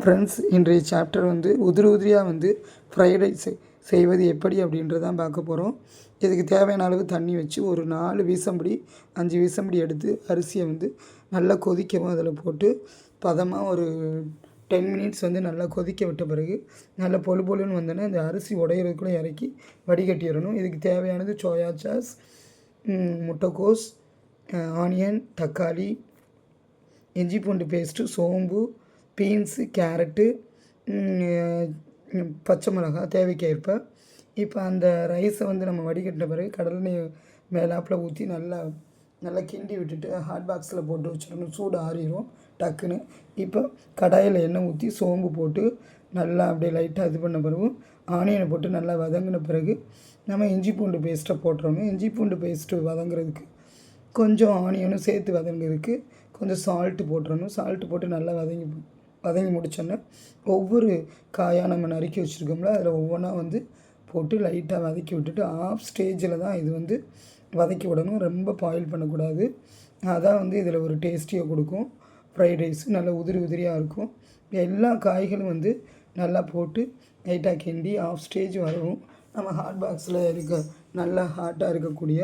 Friends, இன்றைய chapter வந்து உதிரியாக ஃப்ரைட் ரைஸ் செய்வது எப்படி அப்படின்றதான் பார்க்க போகிறோம். இதுக்கு தேவையான அளவு தண்ணி வச்சு ஒரு 4 வீசம்படி 5 வீசம்படி எடுத்து அரிசியை நல்லா கொதிக்கவும் அதில் போட்டு பதமாக ஒரு 10 மினிட்ஸ் நல்லா கொதிக்க விட்ட பிறகு நல்லா பொழுன்னு வந்தோன்னே இந்த அரிசி உடையிறதுக்குள்ளே இறக்கி வடிகட்டிடணும். இதுக்கு தேவையானது சோயா சாஸ், முட்டைக்கோஸ், ஆனியன், தக்காளி, இஞ்சி பூண்டு பேஸ்ட்டு, சோம்பு, பீன்ஸு, கேரட்டு, பச்சை மிளகாய் தேவைக்கேற்ப. இப்போ அந்த ரைஸை நம்ம வடிகட்டின பிறகு கடலெண்ணெய் மேலாப்பில் ஊற்றி நல்லா கிண்டி விட்டுட்டு ஹாட் பாக்ஸில் போட்டு வச்சிடணும். சூடு ஆறிடும் டக்குன்னு. இப்போ கடாயில் எண்ணெய் ஊற்றி சோம்பு போட்டு நல்லா அப்படியே லைட்டாக இது பண்ண பிறகு ஆனியனை போட்டு நல்லா வதங்கின பிறகு நம்ம இஞ்சி பூண்டு பேஸ்ட்டை போட்டுறணும். இஞ்சி பூண்டு பேஸ்ட்டு வதங்குறதுக்கு கொஞ்சம் ஆனியனும் சேர்த்து வதங்குறதுக்கு கொஞ்சம் சால்ட்டு போட்டுறணும். சால்ட்டு போட்டு நல்லா வதங்கி முடிச்சோன்னே ஒவ்வொரு காயாக நம்ம நறுக்கி வச்சுருக்கோம்ல அதில் ஒவ்வொன்றா போட்டு லைட்டாக வதக்கி விட்டுட்டு ஆஃப் ஸ்டேஜில் தான் இது வதக்கி விடணும். ரொம்ப பாயில் பண்ணக்கூடாது. அதான் இதில் ஒரு டேஸ்டியாக கொடுக்கும். ஃப்ரைட் ரைஸ் நல்லா உதிரியாக இருக்கும். எல்லா காய்களும் நல்லா போட்டு லைட்டாக கிண்டி ஆஃப் ஸ்டேஜ் வரவும் நம்ம ஹாட் பாக்ஸில் நல்லா ஹாட்டாக இருக்கக்கூடிய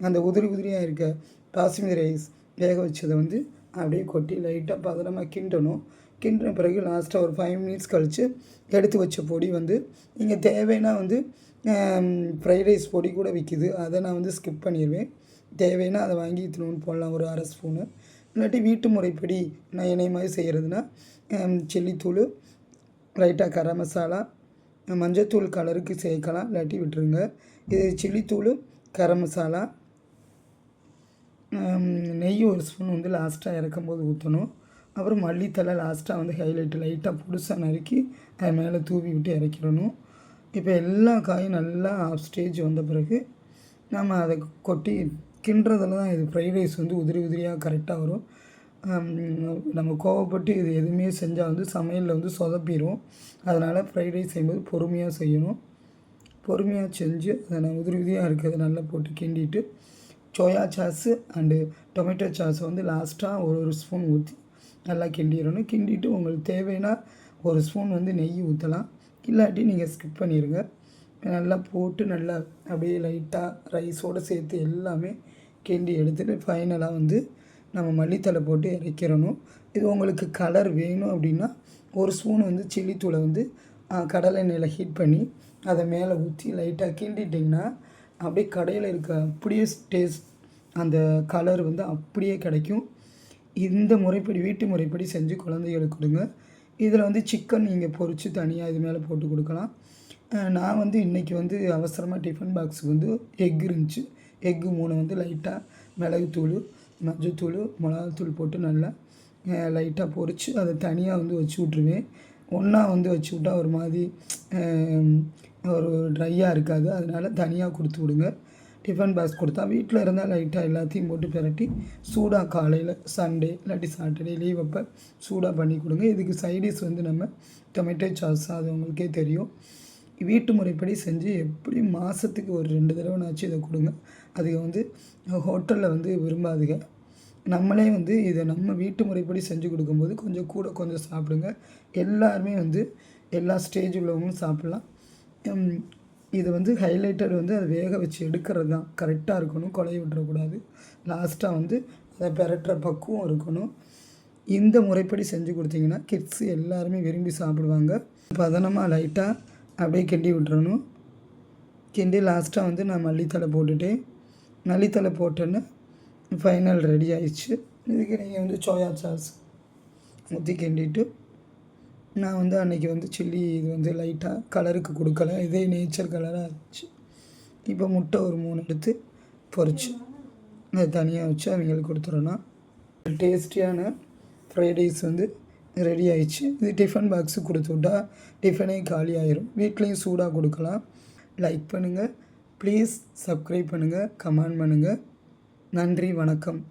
அந்த உதிரியாக இருக்க பாஸ்மதி ரைஸ் வேக வச்சதை அப்படியே கொட்டி லைட்டாக பதனமாக கிண்டணும். கிண்டின பிறகு லாஸ்ட்டாக ஒரு 5 மினிட்ஸ் கழித்து எடுத்து வச்ச பொடி நீங்கள் தேவைன்னா ஃப்ரைட் ரைஸ் பொடி கூட விற்கிது. அதை நான் ஸ்கிப் பண்ணிடுவேன். தேவைன்னா அதை வாங்கி இத்தினோன்னு போடலாம், ஒரு 1/2 ஸ்பூனு. இல்லாட்டி வீட்டு முறைப்படி நான் என்னை மாதிரி செய்கிறதுனா சில்லித்தூள், லைட்டாக கரம் மசாலா, மஞ்சத்தூள் கலருக்கு சேர்க்கலாம், இல்லாட்டி விட்டுருங்க. இது சில்லித்தூள், கரம் மசாலா, நெய் ஒரு ஸ்பூன் லாஸ்ட்டாக இறக்கும்போது ஊற்றணும். அப்புறம் மல்லித்தலை லாஸ்ட்டாக ஹைலைட்டு லைட்டாக புதுசாக நறுக்கி அது மேலே தூவி விட்டு இறக்கிடணும். இப்போ எல்லா காயும் நல்லா ஆஃப் ஸ்டேஜ் வந்த பிறகு நம்ம அதை கொட்டி கிண்டுறதுல தான் இது ஃப்ரைட் ரைஸ் உதிரியாக கரெக்டாக வரும். நம்ம கோவப்பட்டு இது எதுவுமே செஞ்சால் சமையலில் சொதப்பிடும். அதனால் ஃப்ரைட் ரைஸ் செய்யும்போது பொறுமையாக செய்யணும். பொறுமையாக செஞ்சு அதை நான் உதிரியாக இருக்கிறத நல்லா போட்டு கிண்டிட்டு சோயா சாஸு அண்டு டொமேட்டோ சாஸை லாஸ்ட்டாக ஒரு ஸ்பூன் ஊற்றி நல்லா கிண்டிடணும். கிண்டிட்டு உங்களுக்கு தேவைன்னா ஒரு ஸ்பூன் நெய் ஊற்றலாம், இல்லாட்டி நீங்கள் ஸ்கிப் பண்ணிடுங்க. நல்லா போட்டு நல்லா அப்படியே லைட்டாக ரைஸோடு சேர்த்து எல்லாமே கிண்டி எடுத்துகிட்டு ஃபைனலாக நம்ம மல்லித்தலை போட்டு இறக்கிடணும். இது உங்களுக்கு கலர் வேணும் அப்படின்னா ஒரு ஸ்பூன் சில்லித்தூளை கடலை எண்ணெயில் ஹீட் பண்ணி அதை மேலே ஊற்றி லைட்டாக கிண்டிட்டிங்கன்னா அப்படியே கடையில் இருக்க அப்படியே டேஸ்ட் அந்த கலர் அப்படியே கிடைக்கும். இந்த முறைப்படி வீட்டு முறைப்படி செஞ்சு குழந்தைகளுக்கு கொடுங்க. இதில் சிக்கன் நீங்கள் பொரித்து தனியாக இது மேலே போட்டு கொடுக்கலாம். நான் இன்றைக்கி அவசரமாக டிஃபன் பாக்ஸுக்கு எக் இருந்துச்சு. எக்கு 3 லைட்டாக மிளகுத்தூள், மஞ்சத்தூள், மிளகாத்தூள் போட்டு நல்லா லைட்டாக பொரித்து அதை தனியாக வச்சு விட்ருவேன். ஒன்றா வச்சு விட்டால் ஒரு மாதிரி ஒரு ட்ரையாக இருக்காது. அதனால் தனியாக கொடுத்து விடுங்க. டிஃபன் பாக்ஸ் கொடுத்தா வீட்டில் இருந்தால் லைட்டாக எல்லாத்தையும் போட்டு பிரட்டி சூடாக காலையில் சண்டே இல்லாட்டி சாட்டர்டே லீவ் அப்போ சூடாக பண்ணி கொடுங்க. இதுக்கு சைடிஷ் நம்ம டொமேட்டோ சாஸ், அது உங்களுக்கே தெரியும். வீட்டு முறைப்படி செஞ்சு எப்படி மாதத்துக்கு ஒரு 2 தடவைனாச்சும் இதை கொடுங்க. அதுக்கு ஹோட்டலில் விரும்பாதுங்க. நம்மளே இதை நம்ம வீட்டு முறைப்படி செஞ்சு கொடுக்கும்போது கொஞ்சம் சாப்பிடுங்க. எல்லாருமே எல்லா ஸ்டேஜ் உள்ளவங்களும் சாப்பிட்லாம். இது ஹைலைட்டட் அதை வேக வச்சு எடுக்கிறது தான் கரெக்டாக இருக்கணும். கொலைய விட்டுறக்கூடாது. லாஸ்ட்டாக அதை பெரட்டுற பக்குவம் இருக்கணும். இந்த முறைப்படி செஞ்சு கொடுத்தீங்கன்னா கிட்ஸ் எல்லாருமே விரும்பி சாப்பிடுவாங்க. பதனமாக லைட்டாக அப்படியே கிண்டி விட்டுறணும். கிண்டி லாஸ்ட்டாக நான் மல்லித்தலை போட்டுட்டேன். மல்லித்தலை போட்டோன்னு ஃபைனல் ரெடி ஆயிடுச்சு. இதுக்கு நீங்கள் சோயா சாஸ் ஊற்றி கிண்டிட்டு நான் அன்றைக்கி சில்லி இது லைட்டாக கலருக்கு கொடுக்கல, இதே நேச்சர் கலராக இருந்துச்சு. இப்போ முட்டை ஒரு 3 எடுத்து பொரிச்சு அதை தனியாக வச்சு அவங்களுக்கு கொடுத்துறோன்னா டேஸ்டியான ஃப்ரைட் ரைஸ் ரெடி ஆயிடுச்சு. இது டிஃபன் பாக்ஸு கொடுத்து விட்டா டிஃபனே காலி ஆயிரும். வீட்லேயும் சூடாக கொடுக்கலாம். லைக் பண்ணுங்கள், ப்ளீஸ் சப்ஸ்கிரைப் பண்ணுங்கள், கமெண்ட் பண்ணுங்கள். நன்றி, வணக்கம்.